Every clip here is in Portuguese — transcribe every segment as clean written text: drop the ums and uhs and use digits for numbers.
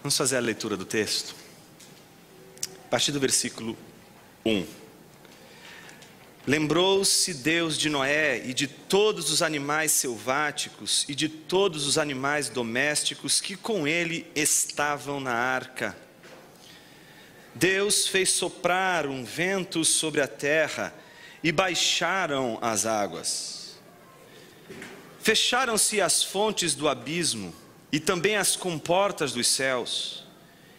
Vamos fazer a leitura do texto. A partir do versículo 1. Lembrou-se Deus de Noé e de todos os animais selváticos e de todos os animais domésticos que com ele estavam na arca. Deus fez soprar um vento sobre a terra e baixaram as águas. Fecharam-se as fontes do abismo e também as comportas dos céus,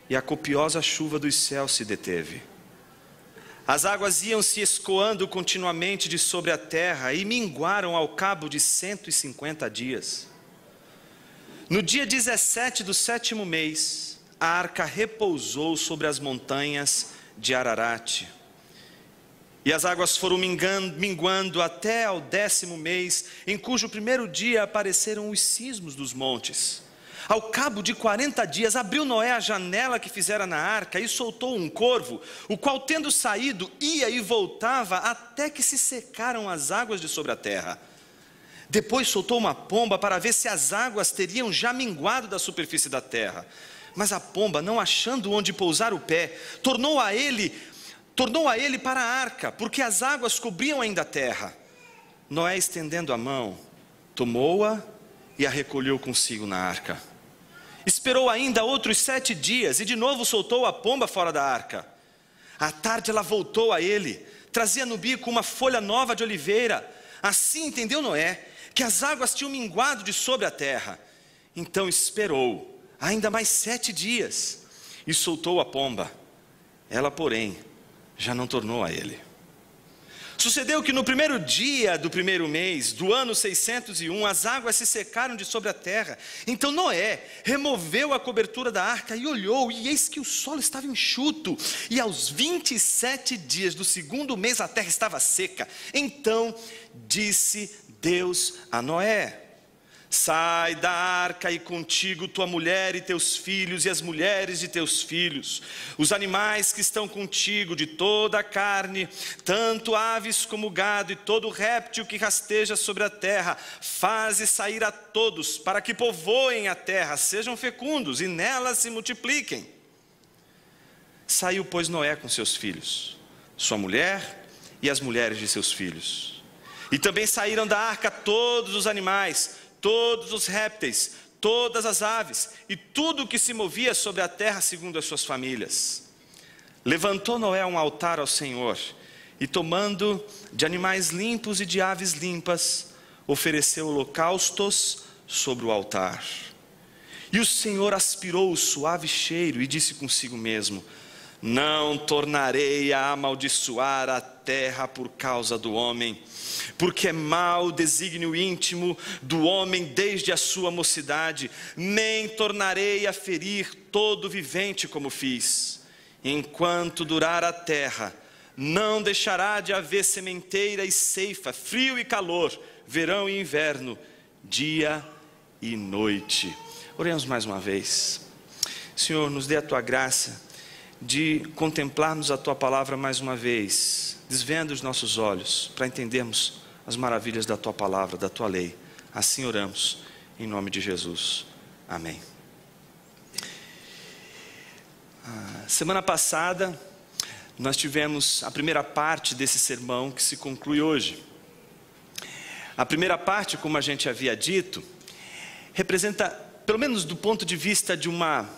e a copiosa chuva dos céus se deteve. As águas iam se escoando continuamente de sobre a terra e minguaram ao cabo de 150 dias. No dia 17 do 7º mês, a arca repousou sobre as montanhas de Ararat. E as águas foram minguando até ao 10º mês, em cujo primeiro dia apareceram os cismos dos montes. Ao cabo de 40 dias, abriu Noé a janela que fizera na arca e soltou um corvo, o qual, tendo saído, ia e voltava até que se secaram as águas de sobre a terra. Depois soltou uma pomba para ver se as águas teriam já minguado da superfície da terra. Mas a pomba, não achando onde pousar o pé, tornou a ele para a arca, porque as águas cobriam ainda a terra. Noé, estendendo a mão, tomou-a e a recolheu consigo na arca. Esperou ainda outros 7 dias e de novo soltou a pomba fora da arca. À tarde ela voltou a ele, trazia no bico uma folha nova de oliveira. Assim entendeu Noé que as águas tinham minguado de sobre a terra. Então esperou ainda mais 7 dias e soltou a pomba. Ela, porém, já não tornou a ele. Sucedeu que no primeiro dia do primeiro mês, do ano 601, as águas se secaram de sobre a terra. Então Noé removeu a cobertura da arca e olhou, e eis que o solo estava enxuto. E aos 27 dias do 2º mês a terra estava seca. Então disse Deus a Noé: sai da arca e contigo tua mulher e teus filhos e as mulheres de teus filhos, os animais que estão contigo de toda a carne, tanto aves como gado e todo réptil que rasteja sobre a terra, faze sair a todos para que povoem a terra, sejam fecundos e nela se multipliquem. Saiu, pois, Noé com seus filhos, sua mulher e as mulheres de seus filhos. E também saíram da arca todos os animais, todos os répteis, todas as aves e tudo o que se movia sobre a terra segundo as suas famílias. Levantou Noé um altar ao Senhor e, tomando de animais limpos e de aves limpas, ofereceu holocaustos sobre o altar. E o Senhor aspirou o suave cheiro e disse consigo mesmo: não tornarei a amaldiçoar a terra por causa do homem, porque é mau o desígnio íntimo do homem desde a sua mocidade, nem tornarei a ferir todo vivente como fiz. Enquanto durar a terra, não deixará de haver sementeira e ceifa, frio e calor, verão e inverno, dia e noite. Oremos mais uma vez. Senhor, nos dê a tua graça de contemplarmos a tua palavra mais uma vez, desvenda os nossos olhos para entendermos as maravilhas da tua palavra, da tua lei. Assim oramos, em nome de Jesus. Amém. Semana passada, nós tivemos a primeira parte desse sermão que se conclui hoje. A primeira parte, como a gente havia dito, representa, pelo menos do ponto de vista de uma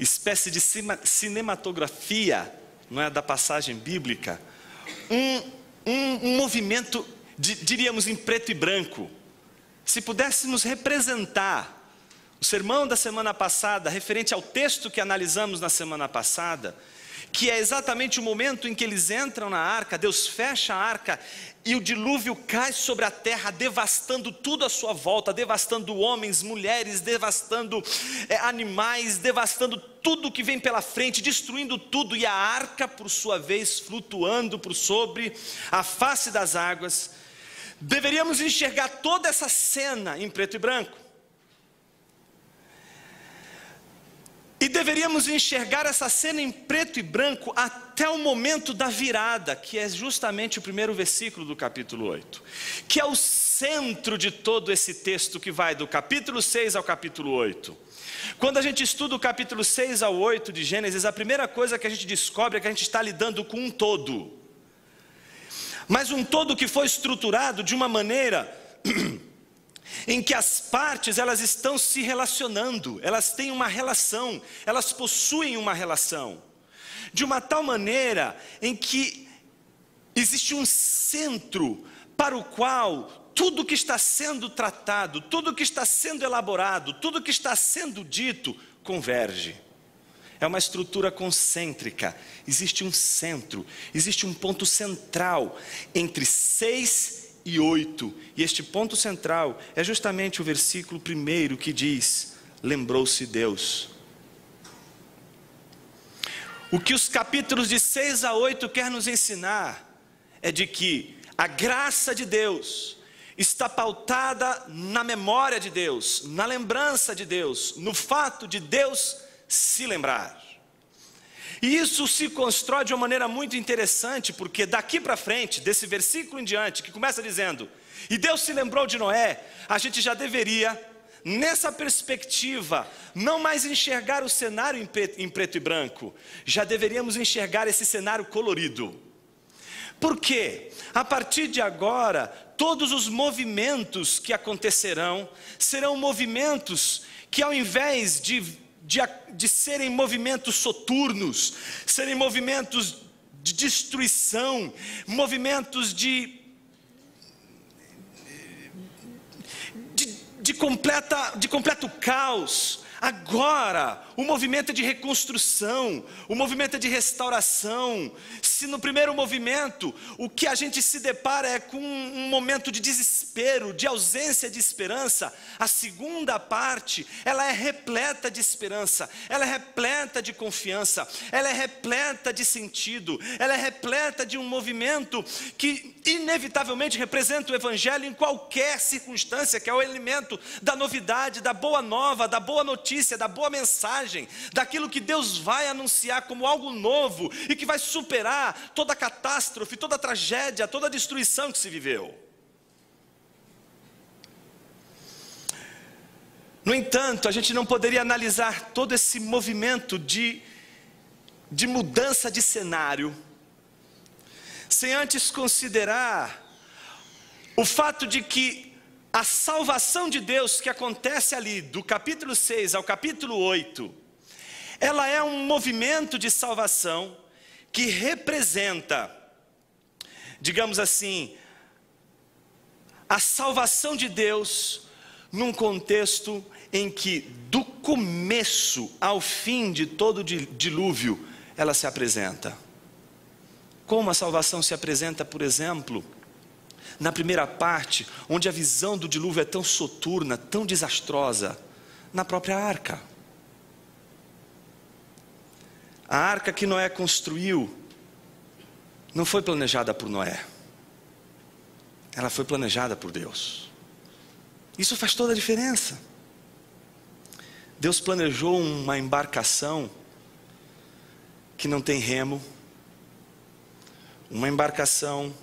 espécie de cinematografia, não é, da passagem bíblica, um movimento, diríamos, em preto e branco. Se pudéssemos representar o sermão da semana passada, referente ao texto que analisamos na semana passada, que é exatamente o momento em que eles entram na arca, Deus fecha a arca e o dilúvio cai sobre a terra, devastando tudo à sua volta, devastando homens, mulheres, devastando animais, devastando tudo que vem pela frente, destruindo tudo, e a arca, por sua vez, flutuando por sobre a face das águas. Deveríamos enxergar toda essa cena em preto e branco. E deveríamos enxergar essa cena em preto e branco até o momento da virada, que é justamente o primeiro versículo do capítulo 8, que é o centro de todo esse texto que vai do capítulo 6 ao capítulo 8. Quando a gente estuda o capítulo 6 ao 8 de Gênesis, a primeira coisa que a gente descobre é que a gente está lidando com um todo. Mas um todo que foi estruturado de uma maneira em que as partes elas estão se relacionando, elas têm uma relação, elas possuem uma relação. De uma tal maneira em que existe um centro para o qual tudo que está sendo tratado, tudo que está sendo elaborado, tudo que está sendo dito, converge. É uma estrutura concêntrica, existe um centro, existe um ponto central entre 6 e 8. E este ponto central é justamente o versículo 1 que diz: lembrou-se Deus. O que os capítulos de 6 a 8 quer nos ensinar é de que a graça de Deus está pautada na memória de Deus, na lembrança de Deus, no fato de Deus se lembrar. E isso se constrói de uma maneira muito interessante, porque daqui para frente, desse versículo em diante, que começa dizendo: e Deus se lembrou de Noé, a gente já deveria, nessa perspectiva, não mais enxergar o cenário em preto e branco, já deveríamos enxergar esse cenário colorido. Por quê? A partir de agora, todos os movimentos que acontecerão, serão movimentos que, ao invés de serem movimentos soturnos, serem movimentos de destruição, movimentos de completo caos, agora o movimento é de reconstrução, o movimento é de restauração. Se no primeiro movimento o que a gente se depara é com um momento de desespero, de ausência de esperança, a segunda parte, ela é repleta de esperança, ela é repleta de confiança, ela é repleta de sentido, ela é repleta de um movimento que inevitavelmente representa o Evangelho em qualquer circunstância, que é o elemento da novidade, da boa nova, da boa notícia, da boa mensagem, daquilo que Deus vai anunciar como algo novo e que vai superar toda a catástrofe, toda a tragédia, toda a destruição que se viveu. No entanto, a gente não poderia analisar todo esse movimento de mudança de cenário sem antes considerar o fato de que a salvação de Deus que acontece ali do capítulo 6 ao capítulo 8, ela é um movimento de salvação que representa, digamos assim, a salvação de Deus num contexto em que do começo ao fim de todo o dilúvio ela se apresenta. Como a salvação se apresenta, por exemplo, na primeira parte, onde a visão do dilúvio é tão soturna, tão desastrosa, na própria arca. A arca que Noé construiu não foi planejada por Noé, ela foi planejada por Deus. Isso faz toda a diferença. Deus planejou uma embarcação que não tem remo, uma embarcação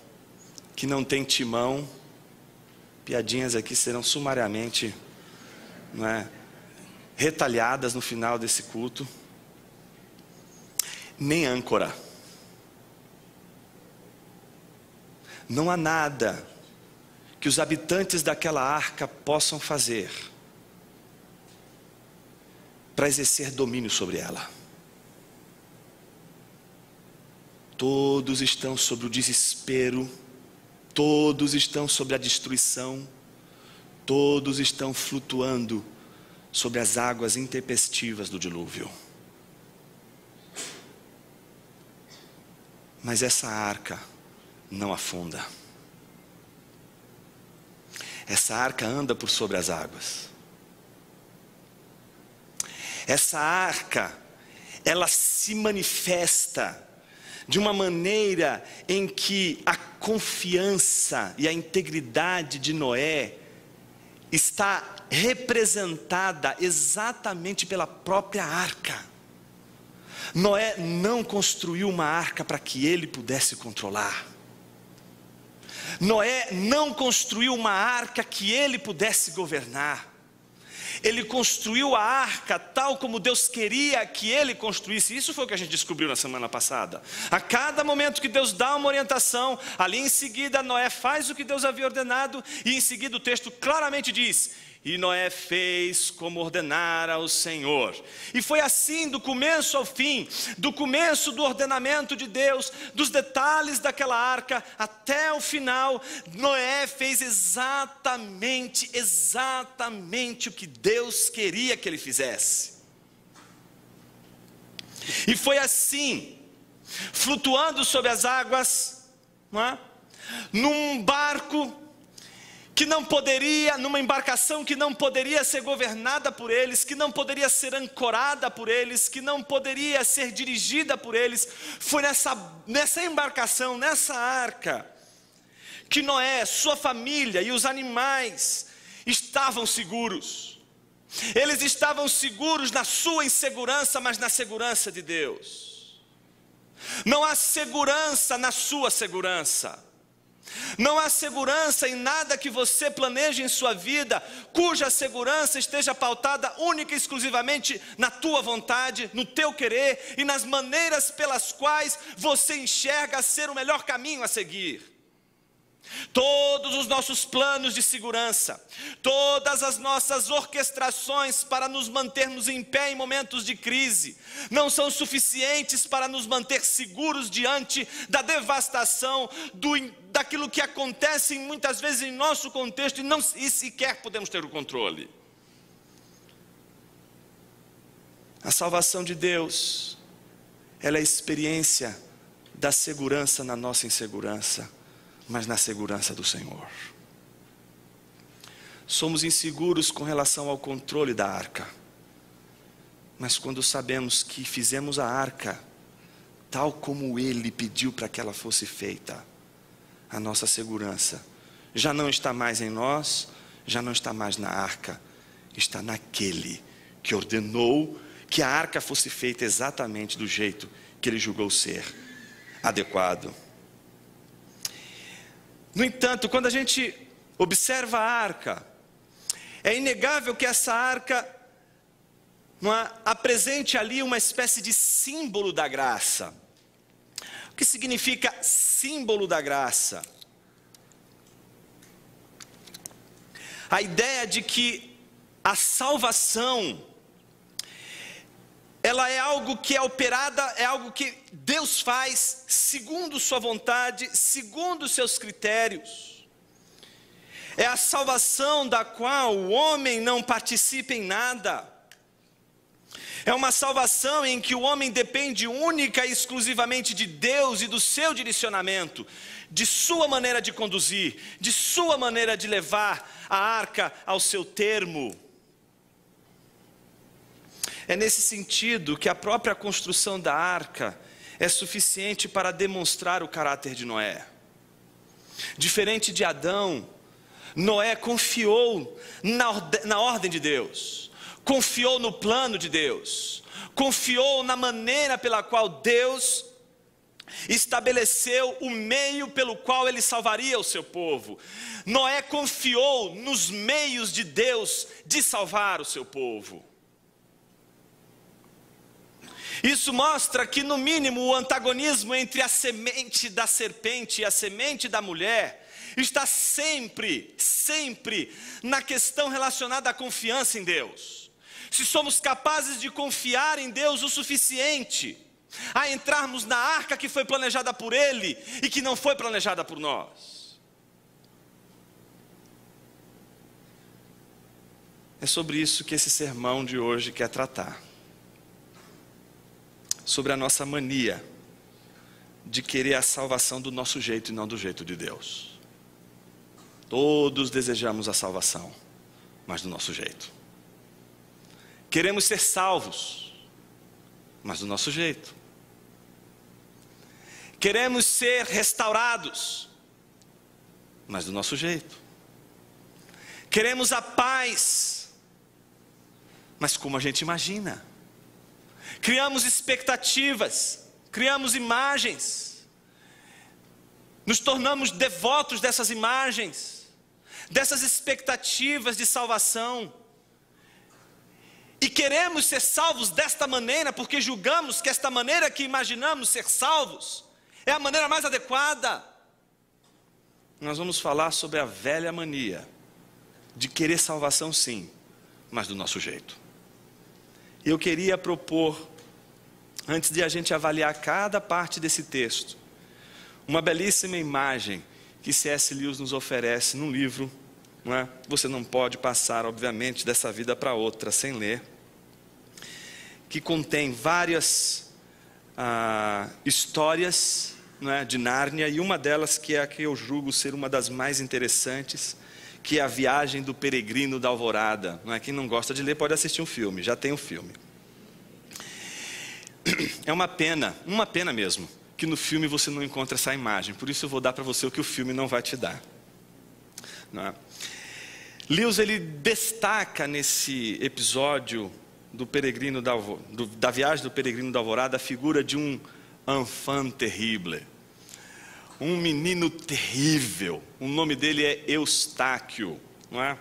que não tem timão. Piadinhas aqui serão sumariamente, retalhadas no final desse culto. Nem âncora. Não há nada que os habitantes daquela arca possam fazer para exercer domínio sobre ela. Todos estão sobre o desespero, todos estão sobre a destruição, todos estão flutuando sobre as águas intempestivas do dilúvio. Mas essa arca não afunda. Essa arca anda por sobre as águas. Essa arca, ela se manifesta de uma maneira em que a confiança e a integridade de Noé está representada exatamente pela própria arca. Noé não construiu uma arca para que ele pudesse controlar. Noé não construiu uma arca que ele pudesse governar. ele construiu a arca tal como Deus queria que ele construísse. Isso foi o que a gente descobriu na semana passada. A cada momento que Deus dá uma orientação, ali em seguida Noé faz o que Deus havia ordenado, e em seguida o texto claramente diz: e Noé fez como ordenara o Senhor. E foi assim do começo ao fim, do começo do ordenamento de Deus, dos detalhes daquela arca até o final. Noé fez exatamente o que Deus queria que ele fizesse. E foi assim, flutuando sobre as águas, não é? Num barco que não poderia, numa embarcação que não poderia ser governada por eles, que não poderia ser ancorada por eles, que não poderia ser dirigida por eles. Foi nessa embarcação, nessa arca, que Noé, sua família e os animais estavam seguros. Eles estavam seguros na sua insegurança, mas na segurança de Deus. Não há segurança na sua segurança. Não há segurança em nada que você planeje em sua vida, cuja segurança esteja pautada única e exclusivamente na tua vontade, no teu querer e nas maneiras pelas quais você enxerga ser o melhor caminho a seguir. Todos os nossos planos de segurança, todas as nossas orquestrações para nos mantermos em pé em momentos de crise, não são suficientes para nos manter seguros diante da devastação, daquilo que acontece muitas vezes em nosso contexto, e sequer podemos ter o controle. A salvação de Deus, ela é a experiência da segurança na nossa insegurança, mas na segurança do Senhor. Somos inseguros com relação ao controle da arca, mas quando sabemos que fizemos a arca tal como Ele pediu para que ela fosse feita, a nossa segurança já não está mais em nós, já não está mais na arca, está naquele que ordenou que a arca fosse feita exatamente do jeito que Ele julgou ser adequado. No entanto, quando a gente observa a arca, é inegável que essa arca apresente ali uma espécie de símbolo da graça. O que significa símbolo da graça? A ideia de que a salvação, ela é algo que é operada, é algo que Deus faz segundo sua vontade, segundo seus critérios. É a salvação da qual o homem não participa em nada. É uma salvação em que o homem depende única e exclusivamente de Deus e do seu direcionamento, de sua maneira de conduzir, de sua maneira de levar a arca ao seu termo. É nesse sentido que a própria construção da arca é suficiente para demonstrar o caráter de Noé. Diferente de Adão, Noé confiou na ordem de Deus, confiou no plano de Deus, confiou na maneira pela qual Deus estabeleceu o meio pelo qual Ele salvaria o seu povo. Noé confiou nos meios de Deus de salvar o seu povo. Isso mostra que, no mínimo, o antagonismo entre a semente da serpente e a semente da mulher está sempre na questão relacionada à confiança em Deus. Se somos capazes de confiar em Deus o suficiente a entrarmos na arca que foi planejada por Ele e que não foi planejada por nós. É sobre isso que esse sermão de hoje quer tratar. Sobre a nossa mania de querer a salvação do nosso jeito e não do jeito de Deus. Todos desejamos a salvação, mas do nosso jeito. Queremos ser salvos, mas do nosso jeito. Queremos ser restaurados, mas do nosso jeito. Queremos a paz, mas como a gente imagina. Criamos expectativas, criamos imagens, nos tornamos devotos dessas imagens, dessas expectativas de salvação. e queremos ser salvos desta maneira, porque julgamos que esta maneira que imaginamos ser salvos é a maneira mais adequada, nós vamos falar sobre a velha mania de querer salvação sim, mas do nosso jeito. Eu queria propor, antes de a gente avaliar cada parte desse texto, uma belíssima imagem que C.S. Lewis nos oferece num livro, não é? Você não pode passar, obviamente, dessa vida para outra sem ler, que contém várias histórias, não é, de Nárnia, e uma delas que é a que eu julgo ser uma das mais interessantes, que é a Viagem do Peregrino da Alvorada. Não é? Quem não gosta de ler pode assistir um filme, já tem um filme. É uma pena mesmo, que no filme você não encontra essa imagem, por isso eu vou dar para você o que o filme não vai te dar. Não é? Lewis, ele destaca nesse episódio do peregrino da Viagem do Peregrino da Alvorada a figura de um enfant terrible, um menino terrível. O nome dele é Eustáquio, não é?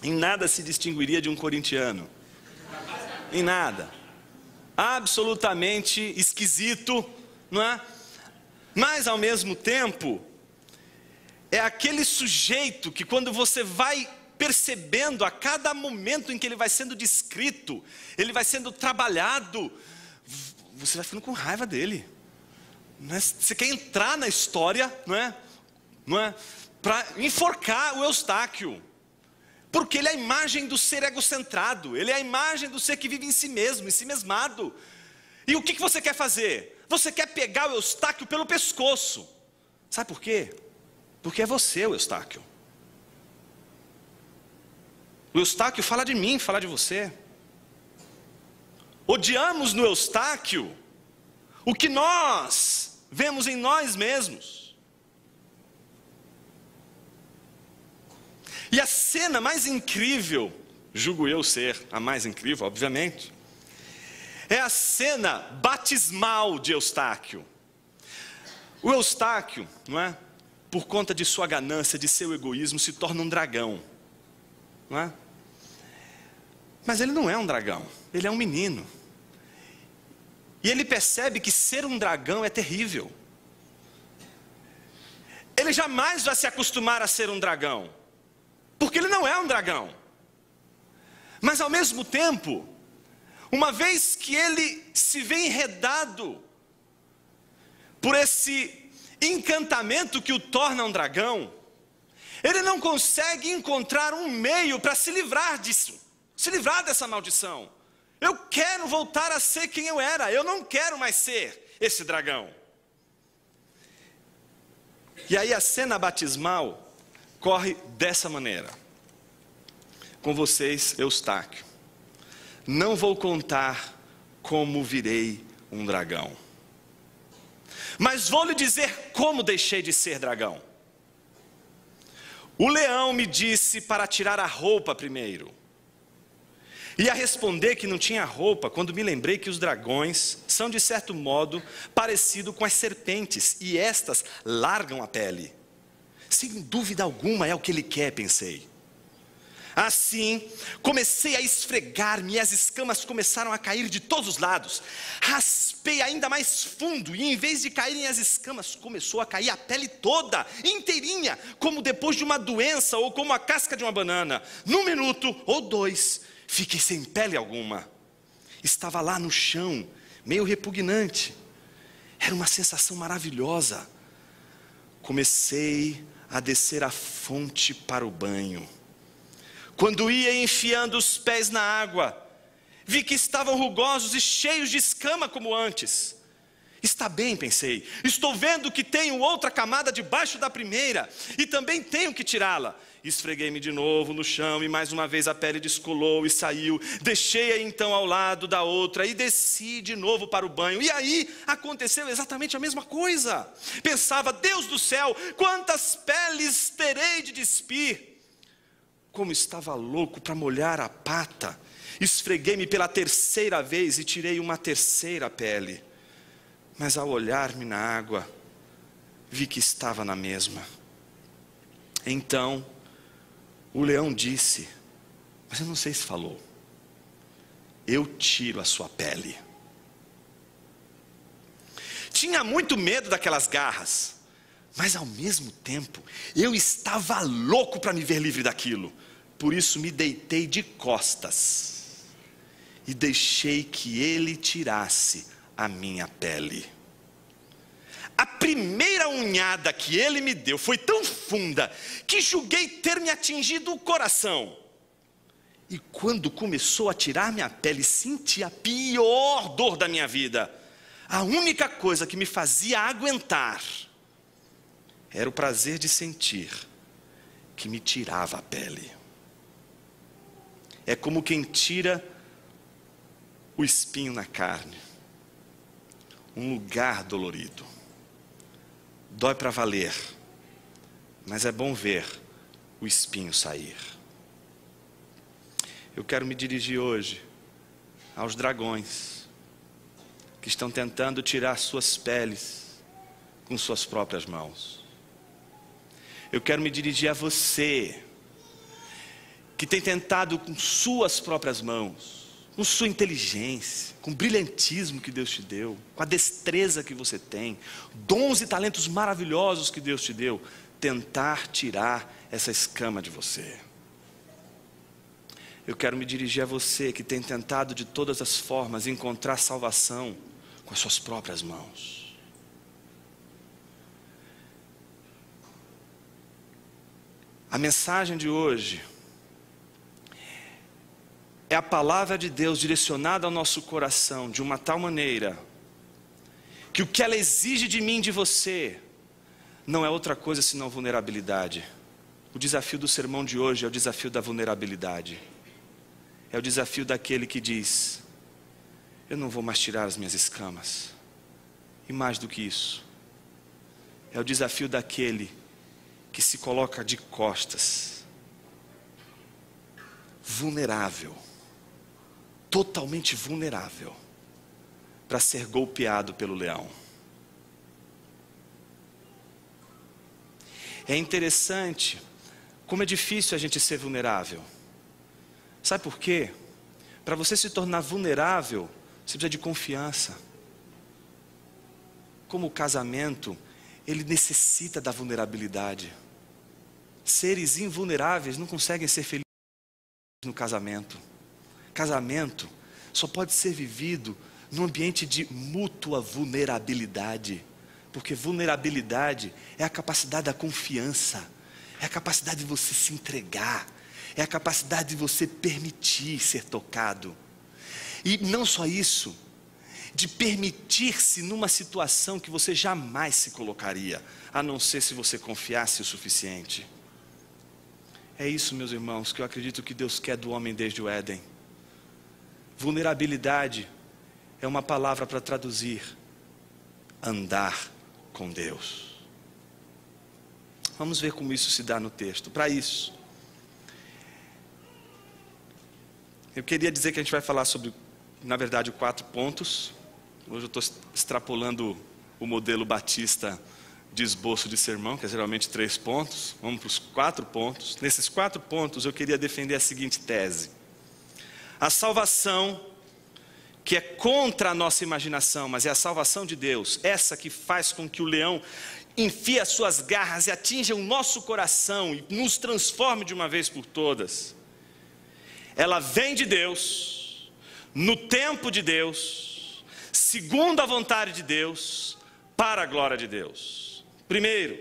Em nada se distinguiria de um corintiano, em nada, absolutamente esquisito, não é? Mas ao mesmo tempo é aquele sujeito que, quando você vai percebendo a cada momento em que ele vai sendo descrito, ele vai sendo trabalhado, você vai ficando com raiva dele, não é? Você quer entrar na história, não é? Para enforcar o Eustáquio, porque ele é a imagem do ser egocentrado, ele é a imagem do ser que vive em si mesmo, em si mesmado. E o que você quer fazer? Você quer pegar o Eustáquio pelo pescoço. Sabe por quê? Porque é você o Eustáquio. O Eustáquio fala de mim, fala de você. Odiamos no Eustáquio o que nós vemos em nós mesmos. E a cena mais incrível, julgo eu ser a mais incrível, obviamente, é a cena batismal de Eustáquio. O Eustáquio, não é? Por conta de sua ganância, de seu egoísmo, se torna um dragão, não é? Mas ele não é um dragão, ele é um menino. E ele percebe que ser um dragão é terrível. Ele jamais vai se acostumar a ser um dragão, porque ele não é um dragão. Mas ao mesmo tempo, uma vez que ele se vê enredado por esse encantamento que o torna um dragão, ele não consegue encontrar um meio para se livrar disso, se livrar dessa maldição. Eu quero voltar a ser quem eu era, eu não quero mais ser esse dragão. E aí a cena batismal corre dessa maneira. Com vocês, Eustáquio. Não vou contar como virei um dragão, mas vou lhe dizer como deixei de ser dragão. O leão me disse para tirar a roupa primeiro. E a responder que não tinha roupa, quando me lembrei que os dragões são de certo modo parecido com as serpentes, e estas largam a pele. Sem dúvida alguma é o que ele quer, pensei. Assim, comecei a esfregar-me e as escamas começaram a cair de todos os lados. Raspei ainda mais fundo e, em vez de caírem as escamas, começou a cair a pele toda, inteirinha, como depois de uma doença ou como a casca de uma banana. Num minuto ou dois, fiquei sem pele alguma. Estava lá no chão, meio repugnante. Era uma sensação maravilhosa. Comecei a descer a fonte para o banho. Quando ia enfiando os pés na água, vi que estavam rugosos e cheios de escama como antes. Está bem, pensei, estou vendo que tenho outra camada debaixo da primeira, e também tenho que tirá-la. Esfreguei-me de novo no chão, e mais uma vez a pele descolou e saiu. Deixei-a então ao lado da outra, e desci de novo para o banho. E aí aconteceu exatamente a mesma coisa. Pensava, Deus do céu, quantas peles terei de despir? Como estava louco para molhar a pata, esfreguei-me pela terceira vez e tirei uma terceira pele. Mas ao olhar-me na água, vi que estava na mesma. Então, o leão disse, mas eu não sei se falou, eu tiro a sua pele. Tinha muito medo daquelas garras, mas ao mesmo tempo, eu estava louco para me ver livre daquilo. Por isso me deitei de costas e deixei que ele tirasse a minha pele. A primeira unhada que ele me deu foi tão funda que julguei ter me atingido o coração. E quando começou a tirar minha pele, senti a pior dor da minha vida. A única coisa que me fazia aguentar era o prazer de sentir que me tirava a pele. É como quem tira o espinho na carne. Um lugar dolorido. Dói para valer, mas é bom ver o espinho sair. Eu quero me dirigir hoje aos dragões que estão tentando tirar suas peles com suas próprias mãos. Eu quero me dirigir a você que tem tentado com suas próprias mãos, com sua inteligência, com o brilhantismo que Deus te deu, com a destreza que você tem, dons e talentos maravilhosos que Deus te deu, tentar tirar essa escama de você. Eu quero me dirigir a você que tem tentado de todas as formas encontrar salvação com as suas próprias mãos. A mensagem de hoje é a palavra de Deus direcionada ao nosso coração de uma tal maneira que o que ela exige de mim e de você não é outra coisa senão vulnerabilidade. O desafio do sermão de hoje é o desafio da vulnerabilidade. É o desafio daquele que diz: eu não vou mais tirar as minhas escamas. E mais do que isso, é o desafio daquele que se coloca de costas, vulnerável, totalmente vulnerável, para ser golpeado pelo leão. É interessante como é difícil a gente ser vulnerável. Sabe por quê? Para você se tornar vulnerável, você precisa de confiança. Como o casamento, ele necessita da vulnerabilidade. Seres invulneráveis não conseguem ser felizes no casamento. Casamento só pode ser vivido num ambiente de mútua vulnerabilidade. Porque vulnerabilidade é a capacidade da confiança, é a capacidade de você se entregar, é a capacidade de você permitir ser tocado. E não só isso, de permitir-se numa situação que você jamais se colocaria, a não ser se você confiasse o suficiente. É isso, meus irmãos, que eu acredito que Deus quer do homem desde o Éden. Vulnerabilidade é uma palavra para traduzir andar com Deus. Vamos ver como isso se dá no texto. Para isso, eu queria dizer que a gente vai falar sobre, na verdade, 4 pontos. Hoje eu estou extrapolando o modelo batista de esboço de sermão, que é geralmente 3 pontos. Vamos para os 4 pontos. Nesses 4 pontos eu queria defender a seguinte tese: a salvação, que é contra a nossa imaginação, mas é a salvação de Deus, essa que faz com que o leão enfie as suas garras e atinja o nosso coração e nos transforme de uma vez por todas. Ela vem de Deus, no tempo de Deus, segundo a vontade de Deus, para a glória de Deus. Primeiro,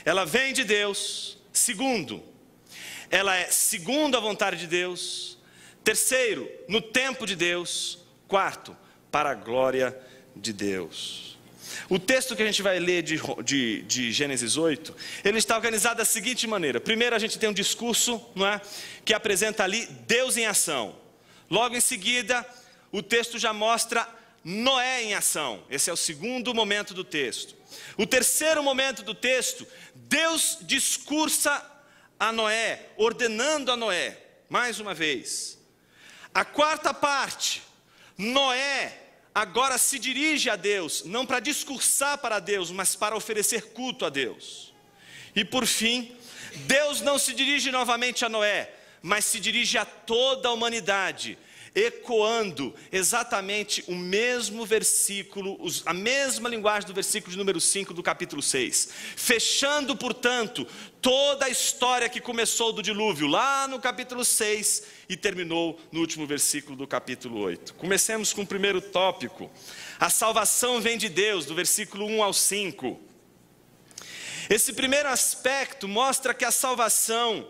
ela vem de Deus. Segundo, ela é segundo a vontade de Deus. Terceiro, no tempo de Deus. Quarto, para a glória de Deus. O texto que a gente vai ler de Gênesis 8, ele está organizado da seguinte maneira. Primeiro a gente tem um discurso, não é, que apresenta ali Deus em ação. Logo em seguida, o texto já mostra Noé em ação. Esse é o segundo momento do texto. O terceiro momento do texto, Deus discursa a Noé, ordenando a Noé, mais uma vez. A quarta parte, Noé agora se dirige a Deus, não para discursar para Deus, mas para oferecer culto a Deus. E por fim, Deus não se dirige novamente a Noé, mas se dirige a toda a humanidade, ecoando exatamente o mesmo versículo, a mesma linguagem do versículo de número 5 do capítulo 6. Fechando, portanto, toda a história que começou do dilúvio, lá no capítulo 6, e terminou no último versículo do capítulo 8. Comecemos com o primeiro tópico. A salvação vem de Deus, do versículo 1 ao 5. Esse primeiro aspecto mostra que a salvação,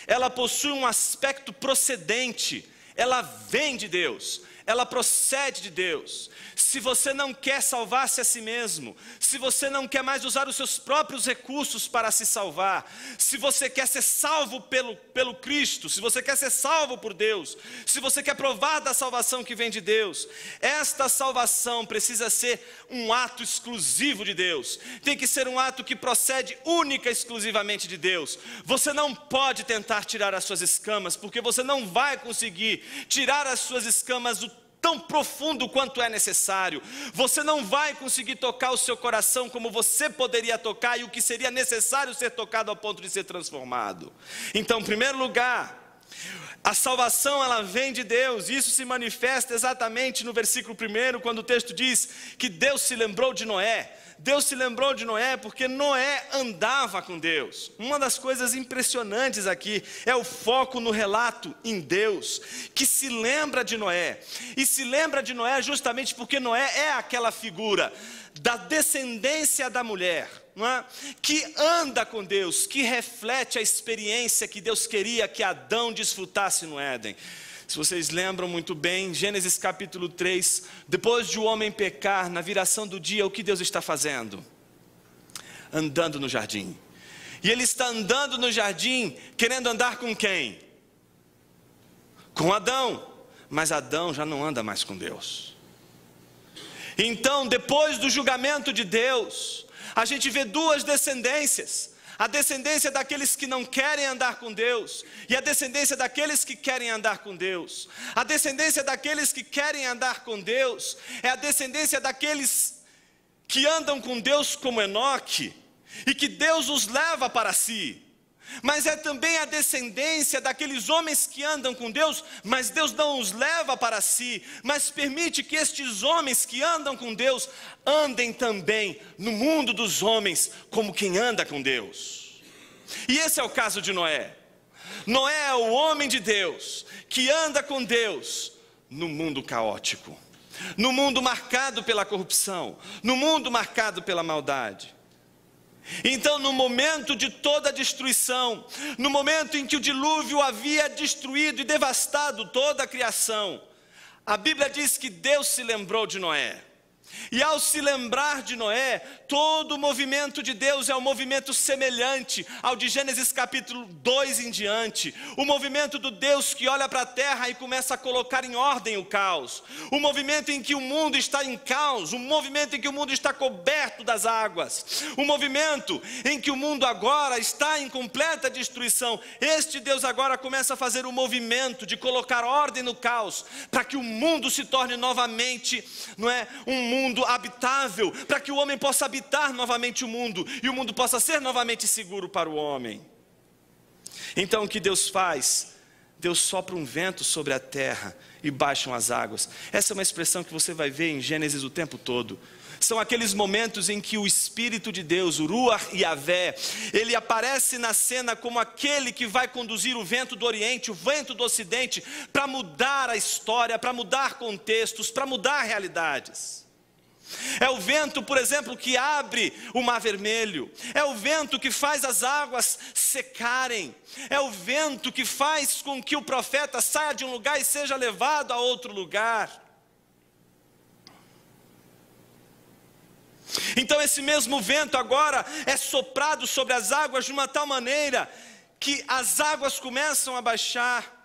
ela possui um aspecto procedente, ela vem de Deus, ela procede de Deus. Se você não quer salvar-se a si mesmo, se você não quer mais usar os seus próprios recursos para se salvar, se você quer ser salvo pelo Cristo, se você quer ser salvo por Deus, se você quer provar da salvação que vem de Deus, esta salvação precisa ser um ato exclusivo de Deus, tem que ser um ato que procede única e exclusivamente de Deus. Você não pode tentar tirar as suas escamas, porque você não vai conseguir tirar as suas escamas tão profundo quanto é necessário. Você não vai conseguir tocar o seu coração como você poderia tocar e o que seria necessário ser tocado ao ponto de ser transformado. Então, em primeiro lugar, a salvação, ela vem de Deus. Isso se manifesta exatamente no versículo 1, quando o texto diz que Deus se lembrou de Noé. Deus se lembrou de Noé porque Noé andava com Deus. Uma das coisas impressionantes aqui é o foco no relato em Deus, que se lembra de Noé. E se lembra de Noé justamente porque Noé é aquela figura da descendência da mulher, não é? Que anda com Deus, que reflete a experiência que Deus queria que Adão desfrutasse no Éden. Se vocês lembram muito bem, Gênesis capítulo 3, depois de o homem pecar, na viração do dia, o que Deus está fazendo? Andando no jardim. E Ele está andando no jardim, querendo andar com quem? Com Adão. Mas Adão já não anda mais com Deus. Então, depois do julgamento de Deus, a gente vê duas descendências. A descendência daqueles que não querem andar com Deus e a descendência daqueles que querem andar com Deus. A descendência daqueles que querem andar com Deus é a descendência daqueles que andam com Deus como Enoque e que Deus os leva para si. Mas é também a descendência daqueles homens que andam com Deus, mas Deus não os leva para si, mas permite que estes homens que andam com Deus andem também no mundo dos homens como quem anda com Deus. E esse é o caso de Noé. Noé é o homem de Deus que anda com Deus no mundo caótico, no mundo marcado pela corrupção, no mundo marcado pela maldade. Então, no momento de toda a destruição, no momento em que o dilúvio havia destruído e devastado toda a criação, a Bíblia diz que Deus se lembrou de Noé. E ao se lembrar de Noé, todo o movimento de Deus é um movimento semelhante ao de Gênesis capítulo 2 em diante. O movimento do Deus que olha para a terra e começa a colocar em ordem o caos. O movimento em que o mundo está em caos, o movimento em que o mundo está coberto das águas. O movimento em que o mundo agora está em completa destruição. Este Deus agora começa a fazer o movimento de colocar ordem no caos, para que o mundo se torne novamente, não é, um mundo habitável, para que o homem possa habitar novamente o mundo, e o mundo possa ser novamente seguro para o homem. Então o que Deus faz? Deus sopra um vento sobre a terra e baixam as águas. Essa é uma expressão que você vai ver em Gênesis o tempo todo. São aqueles momentos em que o Espírito de Deus, o Ruach Yavé, ele aparece na cena como aquele que vai conduzir o vento do Oriente, o vento do Ocidente, para mudar a história, para mudar contextos, para mudar realidades. É o vento, por exemplo, que abre o Mar Vermelho. É o vento que faz as águas secarem. É o vento que faz com que o profeta saia de um lugar e seja levado a outro lugar. Então esse mesmo vento agora é soprado sobre as águas de uma tal maneira que as águas começam a baixar.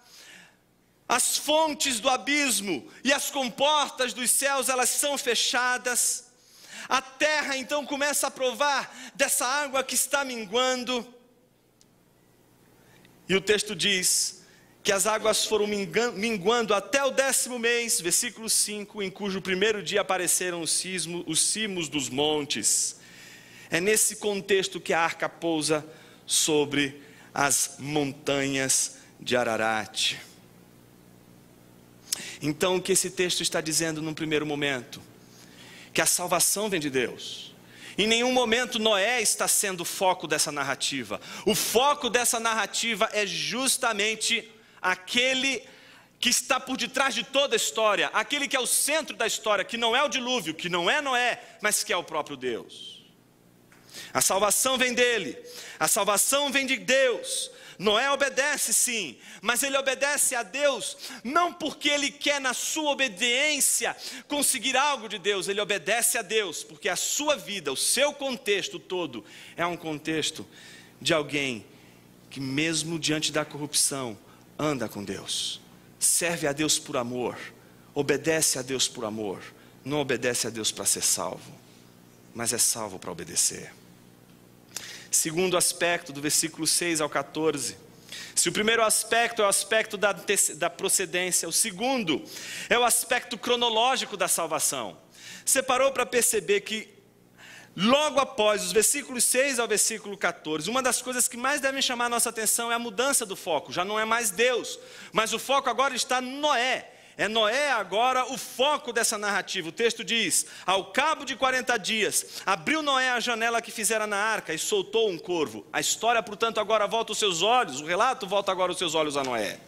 As fontes do abismo e as comportas dos céus, elas são fechadas. A terra então começa a provar dessa água que está minguando. E o texto diz que as águas foram minguando até o 10º mês, versículo 5, em cujo primeiro dia apareceram os cimos dos montes. É nesse contexto que a arca pousa sobre as montanhas de Ararat. Então, o que esse texto está dizendo num primeiro momento? Que a salvação vem de Deus. Em nenhum momento Noé está sendo o foco dessa narrativa. O foco dessa narrativa é justamente aquele que está por detrás de toda a história, aquele que é o centro da história, que não é o dilúvio, que não é Noé, mas que é o próprio Deus. A salvação vem dele, a salvação vem de Deus. Noé obedece sim, mas ele obedece a Deus, não porque ele quer na sua obediência conseguir algo de Deus, ele obedece a Deus, porque a sua vida, o seu contexto todo, é um contexto de alguém que mesmo diante da corrupção, anda com Deus, serve a Deus por amor, obedece a Deus por amor, não obedece a Deus para ser salvo, mas é salvo para obedecer. Segundo aspecto, do versículo 6 ao 14. Se o primeiro aspecto é o aspecto da procedência, o segundo é o aspecto cronológico da salvação. Você parou para perceber que logo após os versículos 6 ao versículo 14, uma das coisas que mais devem chamar a nossa atenção é a mudança do foco. Já não é mais Deus, mas o foco agora está no Noé. É Noé agora o foco dessa narrativa. O texto diz: ao cabo de 40 dias, abriu Noé a janela que fizera na arca e soltou um corvo. A história, portanto, agora volta os seus olhos, o relato volta agora os seus olhos a Noé.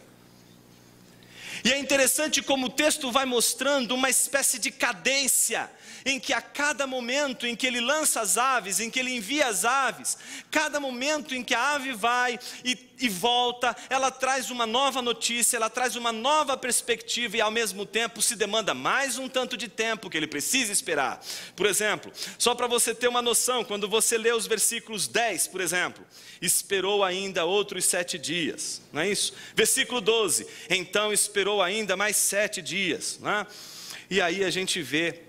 E é interessante como o texto vai mostrando uma espécie de cadência, em que a cada momento em que ele lança as aves, em que ele envia as aves, cada momento em que a ave vai e volta, ela traz uma nova notícia, ela traz uma nova perspectiva e ao mesmo tempo se demanda mais um tanto de tempo que ele precisa esperar. Por exemplo, só para você ter uma noção, quando você lê os versículos 10, por exemplo, esperou ainda outros 7 dias, não é isso? Versículo 12, então esperou ainda mais 7 dias, não é? E aí a gente vê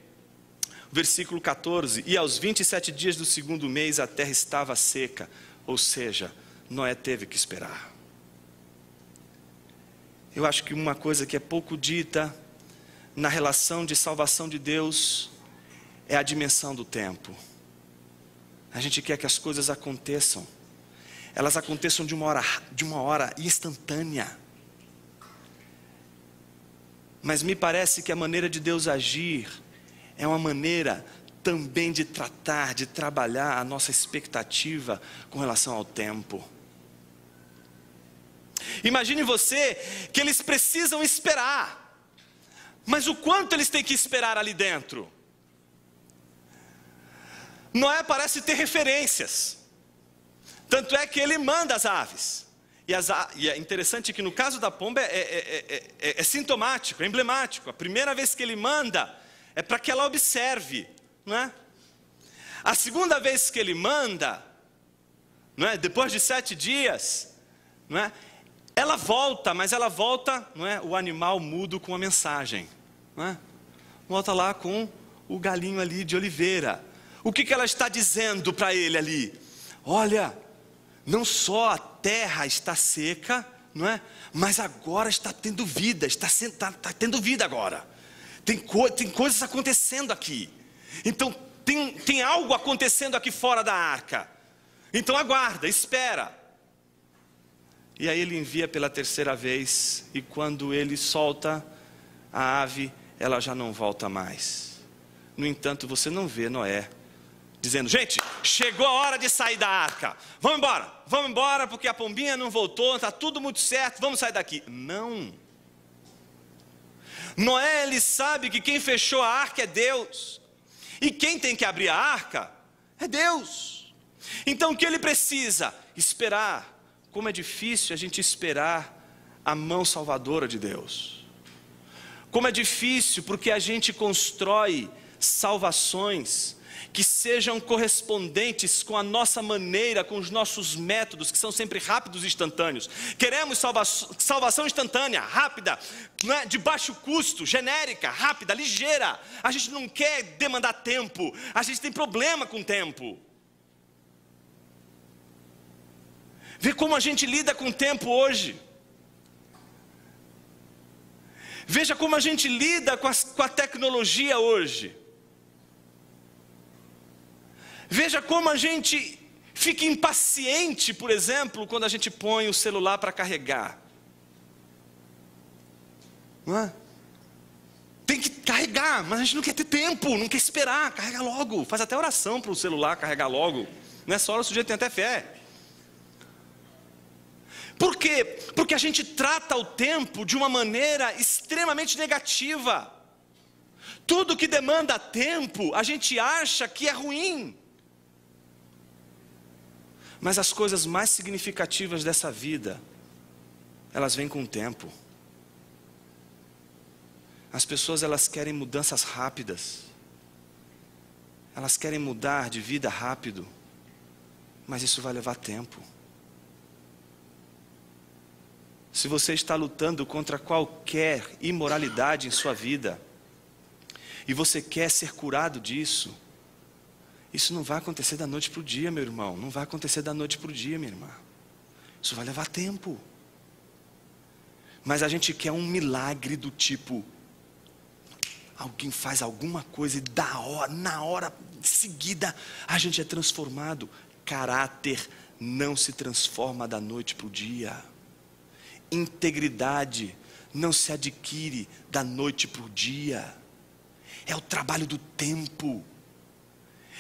versículo 14, e aos 27 dias do segundo mês a terra estava seca, ou seja, Noé teve que esperar. Eu acho que uma coisa que é pouco dita na relação de salvação de Deus é a dimensão do tempo. A gente quer que as coisas aconteçam, elas aconteçam de uma hora instantânea. Mas me parece que a maneira de Deus agir é uma maneira também de tratar, de trabalhar a nossa expectativa com relação ao tempo. Imagine você que eles precisam esperar, mas o quanto eles têm que esperar ali dentro? Noé parece ter referências, tanto é que ele manda as aves. E é interessante que no caso da pomba é sintomático, é emblemático. A primeira vez que ele manda é para que ela observe, não é? A segunda vez que ele manda, não é? Depois de 7 dias, não é? Ela volta, mas ela volta, não é? O animal mudo com a mensagem, não é? Volta lá com o galinho ali de oliveira. O que ela está dizendo para ele ali? Olha, não só a terra está seca, não é? Mas agora está tendo vida, está tendo vida agora. Tem coisas acontecendo aqui. Então tem algo acontecendo aqui fora da arca. Então aguarda, espera. E aí ele envia pela terceira vez, e quando ele solta a ave, ela já não volta mais. No entanto, você não vê Noé dizendo: gente, chegou a hora de sair da arca, vamos embora porque a pombinha não voltou, está tudo muito certo, vamos sair daqui. Não. Noé, ele sabe que quem fechou a arca é Deus, e quem tem que abrir a arca é Deus. Então o que ele precisa? Esperar. Como é difícil a gente esperar a mão salvadora de Deus. Como é difícil, porque a gente constrói salvações que sejam correspondentes com a nossa maneira, com os nossos métodos, que são sempre rápidos e instantâneos. Queremos salvação instantânea, rápida, né, de baixo custo, genérica, rápida, ligeira. A gente não quer demandar tempo, a gente tem problema com tempo. Vê como a gente lida com o tempo hoje. Veja como a gente lida com a tecnologia hoje. Veja como a gente fica impaciente, por exemplo, quando a gente põe o celular para carregar. Não é? tem que carregar, mas a gente não quer ter tempo, não quer esperar, carrega logo. Faz até oração para o celular carregar logo. Nessa hora o sujeito tem até fé. Por quê? Porque a gente trata o tempo de uma maneira extremamente negativa. Tudo que demanda tempo, a gente acha que é ruim. Mas as coisas mais significativas dessa vida, elas vêm com o tempo. As pessoas, elas querem mudanças rápidas. Elas querem mudar de vida rápido. Mas isso vai levar tempo. Se você está lutando contra qualquer imoralidade em sua vida, e você quer ser curado disso, isso não vai acontecer da noite para o dia, meu irmão. Não vai acontecer da noite para o dia, minha irmã. Isso vai levar tempo. Mas a gente quer um milagre do tipo, alguém faz alguma coisa e na hora seguida a gente é transformado. Caráter não se transforma da noite para o dia. Integridade não se adquire da noite para o dia. É o trabalho do tempo.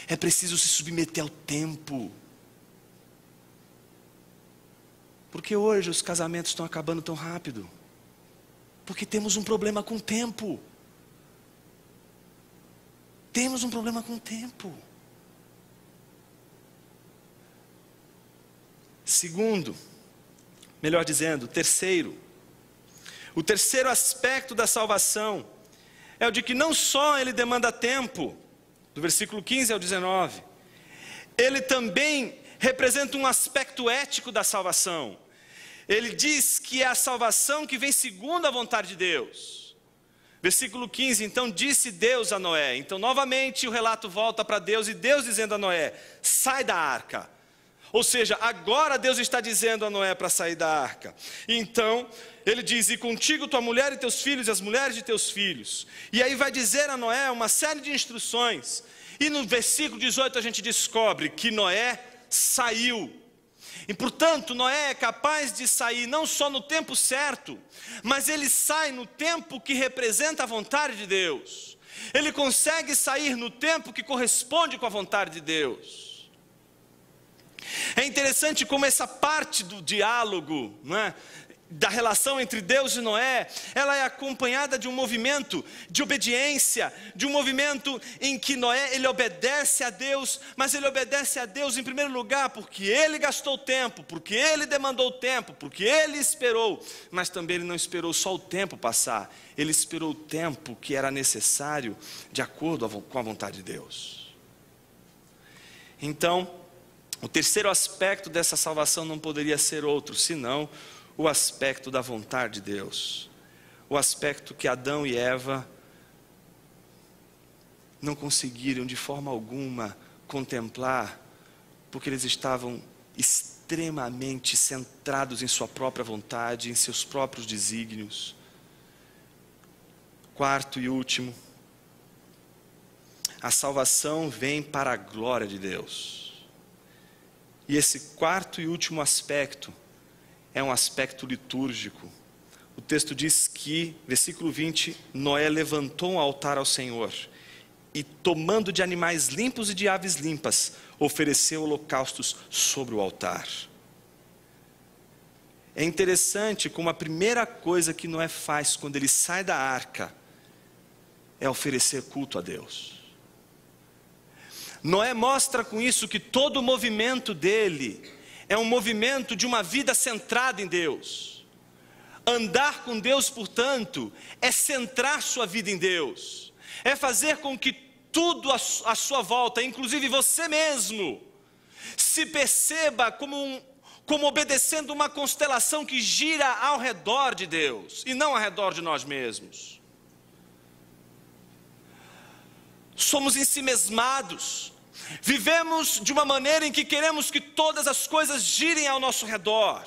É preciso se submeter ao tempo. Porque hoje os casamentos estão acabando tão rápido? Porque temos um problema com o tempo. Temos um problema com o tempo. Segundo, melhor dizendo, terceiro. O terceiro aspecto da salvação é o de que não só ele demanda tempo, do versículo 15 ao 19, ele também representa um aspecto ético da salvação. Ele diz que é a salvação que vem segundo a vontade de Deus. Versículo 15, então disse Deus a Noé. Então novamente o relato volta para Deus, e Deus dizendo a Noé, sai da arca. Ou seja, agora Deus está dizendo a Noé para sair da arca. Então ele diz, e contigo tua mulher e teus filhos, e as mulheres de teus filhos. E aí vai dizer a Noé uma série de instruções. E no versículo 18 a gente descobre que Noé saiu. E portanto Noé é capaz de sair não só no tempo certo, mas ele sai no tempo que representa a vontade de Deus. Ele consegue sair no tempo que corresponde com a vontade de Deus. É interessante como essa parte do diálogo, não é, da relação entre Deus e Noé, ela é acompanhada de um movimento de obediência, de um movimento em que Noé, ele obedece a Deus, mas ele obedece a Deus em primeiro lugar porque ele gastou tempo, porque ele demandou tempo, porque ele esperou, mas também ele não esperou só o tempo passar, ele esperou o tempo que era necessário de acordo com a vontade de Deus. Então, o terceiro aspecto dessa salvação não poderia ser outro, senão o aspecto da vontade de Deus. O aspecto que Adão e Eva não conseguiram de forma alguma contemplar, porque eles estavam extremamente centrados em sua própria vontade, em seus próprios desígnios. Quarto e último, a salvação vem para a glória de Deus. E esse quarto e último aspecto é um aspecto litúrgico. O texto diz que, versículo 20, Noé levantou um altar ao Senhor e, tomando de animais limpos e de aves limpas, ofereceu holocaustos sobre o altar. É interessante como a primeira coisa que Noé faz quando ele sai da arca é oferecer culto a Deus. Noé mostra com isso que todo o movimento dele é um movimento de uma vida centrada em Deus. Andar com Deus, portanto, é centrar sua vida em Deus. É fazer com que tudo à sua volta, inclusive você mesmo, se perceba como obedecendo uma constelação que gira ao redor de Deus, e não ao redor de nós mesmos. Somos ensimesmados. Vivemos de uma maneira em que queremos que todas as coisas girem ao nosso redor.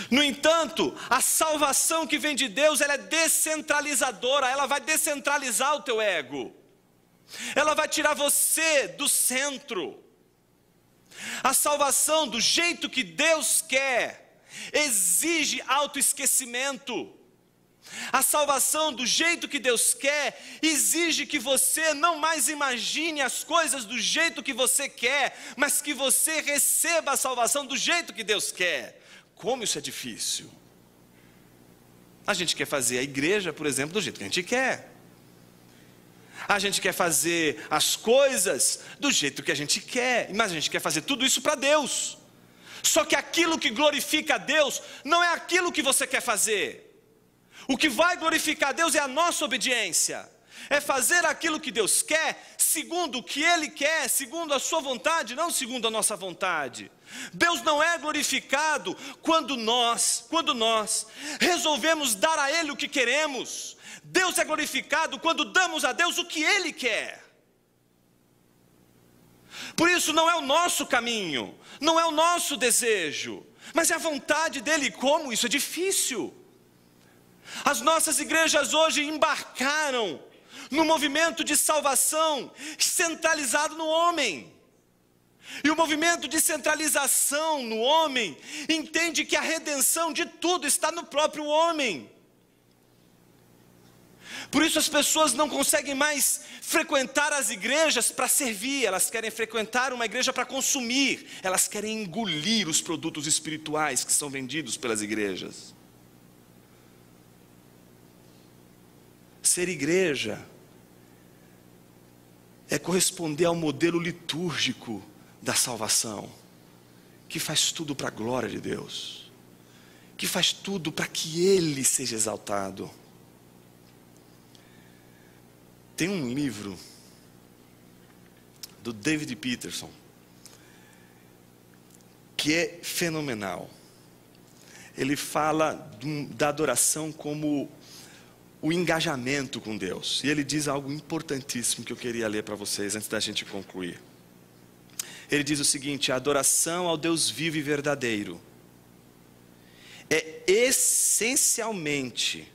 No entanto, a salvação que vem de Deus, ela é descentralizadora, ela vai descentralizar o teu ego. Ela vai tirar você do centro. A salvação, do jeito que Deus quer, exige autoesquecimento. A salvação do jeito que Deus quer exige que você não mais imagine as coisas do jeito que você quer, mas que você receba a salvação do jeito que Deus quer. Como isso é difícil. A gente quer fazer a igreja, por exemplo, do jeito que a gente quer. A gente quer fazer as coisas do jeito que a gente quer, mas a gente quer fazer tudo isso para Deus. Só que aquilo que glorifica a Deus não é aquilo que você quer fazer. O que vai glorificar a Deus é a nossa obediência. É fazer aquilo que Deus quer, segundo o que Ele quer, segundo a sua vontade, não segundo a nossa vontade. Deus não é glorificado quando nós resolvemos dar a Ele o que queremos. Deus é glorificado quando damos a Deus o que Ele quer. Por isso não é o nosso caminho, não é o nosso desejo, mas é a vontade dEle. Como isso é difícil. As nossas igrejas hoje embarcaram no movimento de salvação centralizado no homem. E o movimento de centralização no homem entende que a redenção de tudo está no próprio homem. Por isso as pessoas não conseguem mais frequentar as igrejas para servir, elas querem frequentar uma igreja para consumir, elas querem engolir os produtos espirituais que são vendidos pelas igrejas. Ser igreja é corresponder ao modelo litúrgico da salvação, que faz tudo para a glória de Deus, que faz tudo para que Ele seja exaltado. Tem um livro do David Peterson que é fenomenal. Ele fala da adoração como o engajamento com Deus. E ele diz algo importantíssimo que eu queria ler para vocês antes da gente concluir. Ele diz o seguinte: a adoração ao Deus vivo e verdadeiro é essencialmente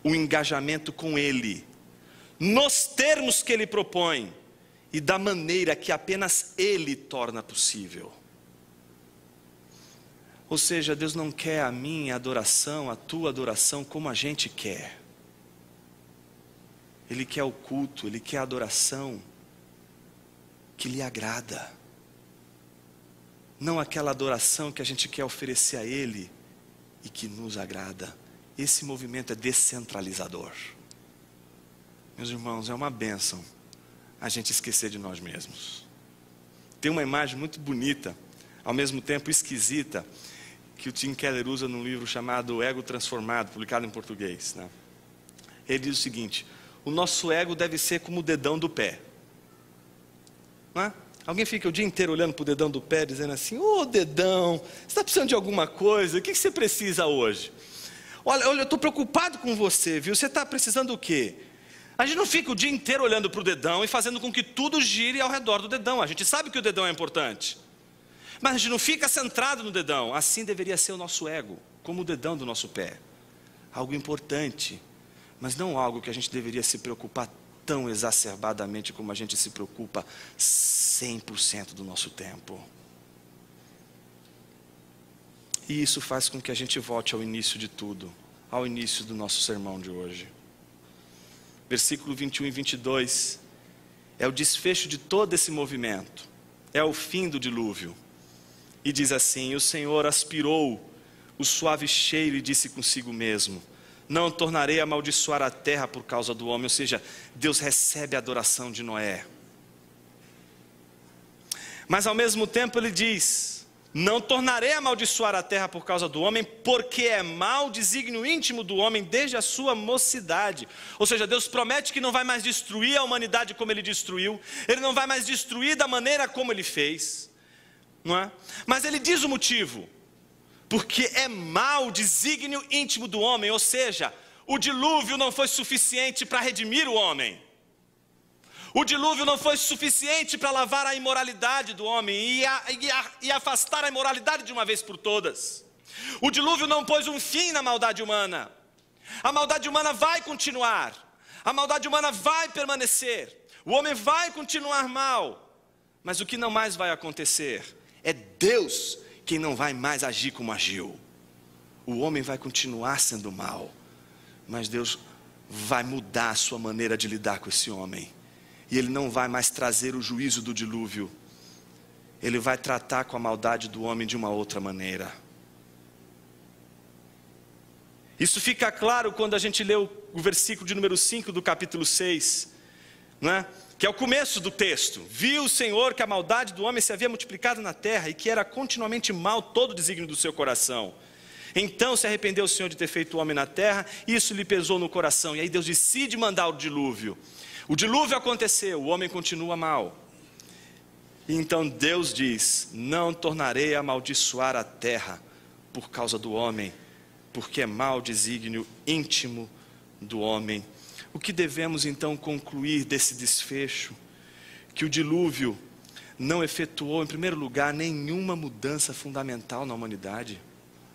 o engajamento com Ele, nos termos que Ele propõe e da maneira que apenas Ele torna possível. Ou seja, Deus não quer a minha adoração, a tua adoração como a gente quer. Ele quer o culto, Ele quer a adoração que lhe agrada. Não aquela adoração que a gente quer oferecer a Ele e que nos agrada. Esse movimento é descentralizador. Meus irmãos, é uma bênção a gente esquecer de nós mesmos. Tem uma imagem muito bonita, ao mesmo tempo esquisita, que o Tim Keller usa num livro chamado Ego Transformado, publicado em português, né? Ele diz o seguinte: o nosso ego deve ser como o dedão do pé, não é? Alguém fica o dia inteiro olhando para o dedão do pé, dizendo assim: ô dedão, você está precisando de alguma coisa? O que você precisa hoje? Olha, eu estou preocupado com você, viu? Você está precisando do quê? A gente não fica o dia inteiro olhando para o dedão e fazendo com que tudo gire ao redor do dedão. A gente sabe que o dedão é importante, mas a gente não fica centrado no dedão. Assim deveria ser o nosso ego, como o dedão do nosso pé. Algo importante, mas não algo que a gente deveria se preocupar tão exacerbadamente como a gente se preocupa 100% do nosso tempo. E isso faz com que a gente volte ao início de tudo, ao início do nosso sermão de hoje. Versículo 21 e 22 é o desfecho de todo esse movimento, é o fim do dilúvio. E diz assim: o Senhor aspirou o suave cheiro e disse consigo mesmo: não tornarei a amaldiçoar a terra por causa do homem. Ou seja, Deus recebe a adoração de Noé. Mas ao mesmo tempo ele diz: não tornarei a amaldiçoar a terra por causa do homem, porque é mau desígnio íntimo do homem desde a sua mocidade. Ou seja, Deus promete que não vai mais destruir a humanidade como Ele destruiu, Ele não vai mais destruir da maneira como Ele fez, não é? Mas Ele diz o motivo: porque é mau desígnio íntimo do homem. Ou seja, o dilúvio não foi suficiente para redimir o homem. O dilúvio não foi suficiente para lavar a imoralidade do homem e afastar a imoralidade de uma vez por todas. O dilúvio não pôs um fim na maldade humana. A maldade humana vai continuar. A maldade humana vai permanecer. O homem vai continuar mal. Mas o que não mais vai acontecer é Deus quem não vai mais agir como agiu. O homem vai continuar sendo mal, Mas Deus vai mudar a sua maneira de lidar com esse homem. E Ele não vai mais trazer o juízo do dilúvio. Ele vai tratar com a maldade do homem de uma outra maneira. Isso fica claro quando a gente lê o versículo de número 5 do capítulo 6, não é? Que é o começo do texto. Viu o Senhor que a maldade do homem se havia multiplicado na terra, e que era continuamente mal todo o desígnio do seu coração. Então se arrependeu o Senhor de ter feito o homem na terra, e isso lhe pesou no coração. E aí Deus decide mandar o dilúvio. O dilúvio aconteceu, o homem continua mal. E então Deus diz: não tornarei a amaldiçoar a terra por causa do homem, porque é mau desígnio íntimo do homem. O que devemos então concluir desse desfecho? Que o dilúvio não efetuou, em primeiro lugar, nenhuma mudança fundamental na humanidade.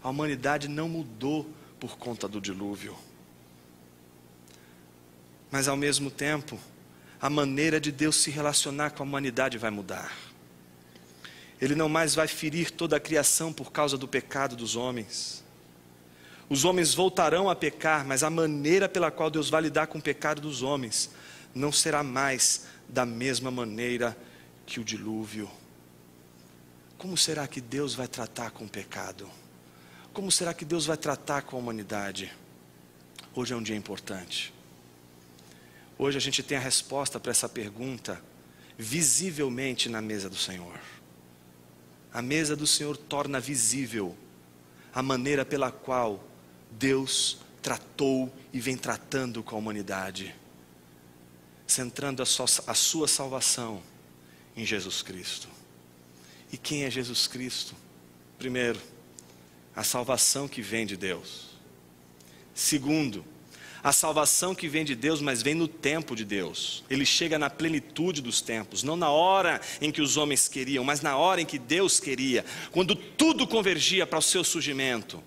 A humanidade não mudou por conta do dilúvio. Mas ao mesmo tempo, a maneira de Deus se relacionar com a humanidade vai mudar. Ele não mais vai ferir toda a criação por causa do pecado dos homens. Os homens voltarão a pecar, mas a maneira pela qual Deus vai lidar com o pecado dos homens não será mais da mesma maneira que o dilúvio. Como será que Deus vai tratar com o pecado? Como será que Deus vai tratar com a humanidade? Hoje é um dia importante. Hoje a gente tem a resposta para essa pergunta visivelmente na mesa do Senhor. A mesa do Senhor torna visível a maneira pela qual Deus tratou e vem tratando com a humanidade, centrando a sua salvação em Jesus Cristo. E quem é Jesus Cristo? Primeiro, a salvação que vem de Deus. Segundo, a salvação que vem de Deus, mas vem no tempo de Deus. Ele chega na plenitude dos tempos, não na hora em que os homens queriam, mas na hora em que Deus queria, quando tudo convergia para o seu surgimento.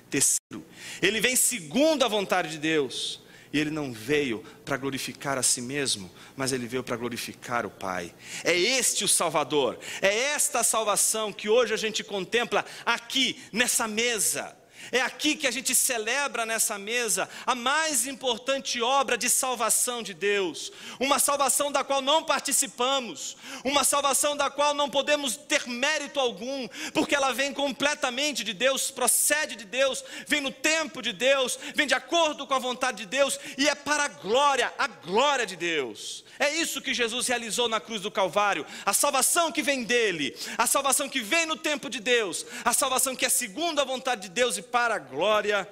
Terceiro, ele vem segundo a vontade de Deus, e ele não veio para glorificar a si mesmo, mas ele veio para glorificar o Pai. É este o Salvador, é esta a salvação que hoje a gente contempla aqui nessa mesa. É aqui que a gente celebra nessa mesa a mais importante obra de salvação de Deus. Uma salvação da qual não participamos, uma salvação da qual não podemos ter mérito algum, porque ela vem completamente de Deus, procede de Deus, vem no tempo de Deus, vem de acordo com a vontade de Deus, e é para a glória de Deus. É isso que Jesus realizou na cruz do Calvário, a salvação que vem dele, a salvação que vem no tempo de Deus, a salvação que é segundo a vontade de Deus e para a glória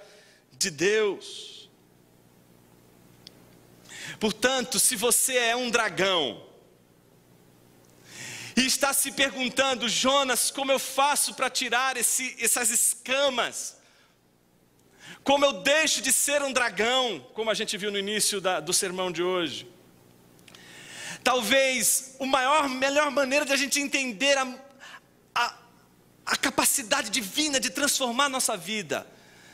de Deus. Portanto, se você é um dragão e está se perguntando: Jonas, como eu faço para tirar essas escamas? Como eu deixo de ser um dragão, como a gente viu no início do sermão de hoje? Talvez melhor maneira de a gente entender a capacidade divina de transformar a nossa vida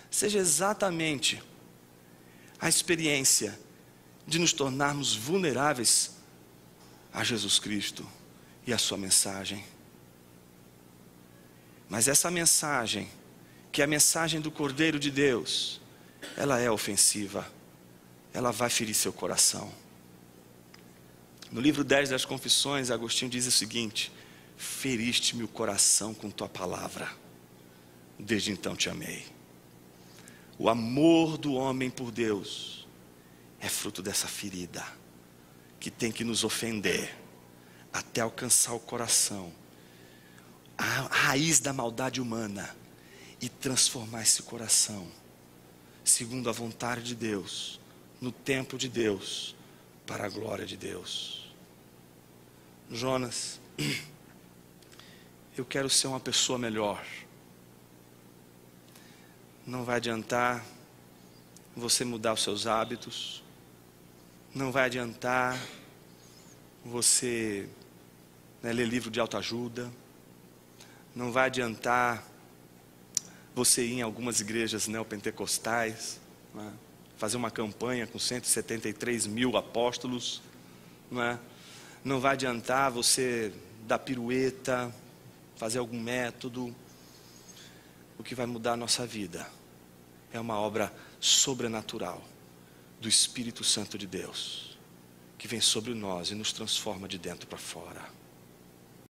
seja exatamente a experiência de nos tornarmos vulneráveis a Jesus Cristo e a sua mensagem. Mas essa mensagem, que é a mensagem do Cordeiro de Deus, ela é ofensiva, ela vai ferir seu coração. No livro 10 das Confissões, Agostinho diz o seguinte: feriste-me o coração com tua palavra, desde então te amei. O amor do homem por Deus é fruto dessa ferida, que tem que nos ofender, até alcançar o coração, a raiz da maldade humana, e transformar esse coração, segundo a vontade de Deus, no tempo de Deus, para a glória de Deus. Jonas, eu quero ser uma pessoa melhor. Não vai adiantar você mudar os seus hábitos, não vai adiantar você ler livro de autoajuda, não vai adiantar você ir em algumas igrejas neopentecostais, né? Fazer uma campanha com 173 mil apóstolos, não é? Não vai adiantar você dar pirueta, fazer algum método. O que vai mudar a nossa vida é uma obra sobrenatural do Espírito Santo de Deus, que vem sobre nós e nos transforma de dentro para fora.